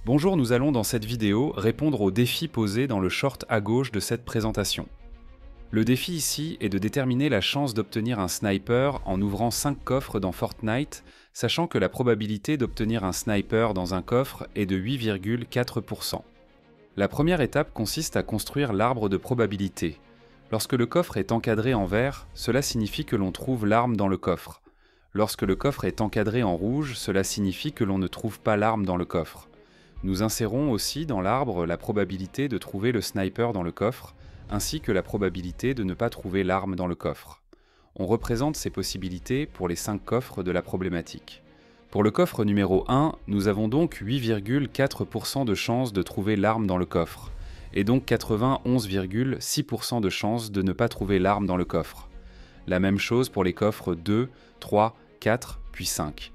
Bonjour, nous allons dans cette vidéo répondre au défi posé dans le short à gauche de cette présentation. Le défi ici est de déterminer la chance d'obtenir un sniper en ouvrant 5 coffres dans Fortnite, sachant que la probabilité d'obtenir un sniper dans un coffre est de 8,4%. La première étape consiste à construire l'arbre de probabilité. Lorsque le coffre est encadré en vert, cela signifie que l'on trouve l'arme dans le coffre. Lorsque le coffre est encadré en rouge, cela signifie que l'on ne trouve pas l'arme dans le coffre. Nous insérons aussi dans l'arbre la probabilité de trouver le sniper dans le coffre, ainsi que la probabilité de ne pas trouver l'arme dans le coffre. On représente ces possibilités pour les 5 coffres de la problématique. Pour le coffre numéro 1, nous avons donc 8,4% de chances de trouver l'arme dans le coffre, et donc 91,6% de chances de ne pas trouver l'arme dans le coffre. La même chose pour les coffres 2, 3, 4, puis 5.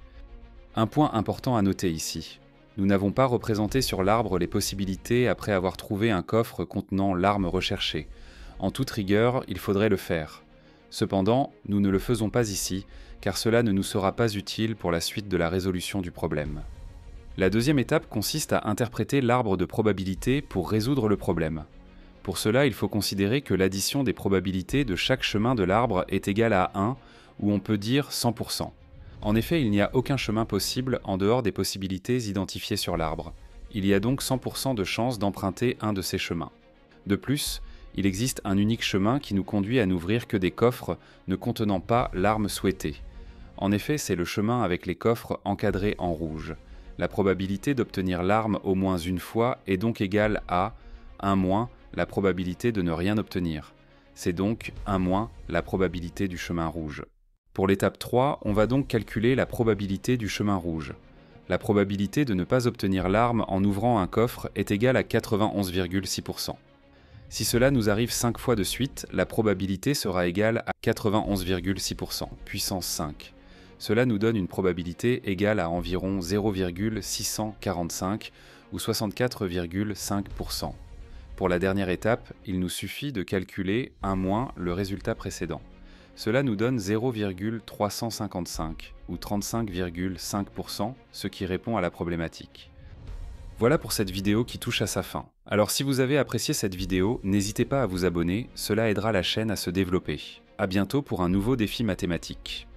Un point important à noter ici. Nous n'avons pas représenté sur l'arbre les possibilités après avoir trouvé un coffre contenant l'arme recherchée. En toute rigueur, il faudrait le faire. Cependant, nous ne le faisons pas ici, car cela ne nous sera pas utile pour la suite de la résolution du problème. La deuxième étape consiste à interpréter l'arbre de probabilité pour résoudre le problème. Pour cela, il faut considérer que l'addition des probabilités de chaque chemin de l'arbre est égale à 1, ou on peut dire 100%. En effet, il n'y a aucun chemin possible en dehors des possibilités identifiées sur l'arbre. Il y a donc 100% de chances d'emprunter un de ces chemins. De plus, il existe un unique chemin qui nous conduit à n'ouvrir que des coffres ne contenant pas l'arme souhaitée. En effet, c'est le chemin avec les coffres encadrés en rouge. La probabilité d'obtenir l'arme au moins une fois est donc égale à 1 moins la probabilité de ne rien obtenir. C'est donc 1 moins la probabilité du chemin rouge. Pour l'étape 3, on va donc calculer la probabilité du chemin rouge. La probabilité de ne pas obtenir l'arme en ouvrant un coffre est égale à 91,6%. Si cela nous arrive 5 fois de suite, la probabilité sera égale à 91,6%, puissance 5. Cela nous donne une probabilité égale à environ 0,645 ou 64,5%. Pour la dernière étape, il nous suffit de calculer 1 moins le résultat précédent. Cela nous donne 0,355 ou 35,5%, ce qui répond à la problématique. Voilà pour cette vidéo qui touche à sa fin. Alors si vous avez apprécié cette vidéo, n'hésitez pas à vous abonner, cela aidera la chaîne à se développer. À bientôt pour un nouveau défi mathématique.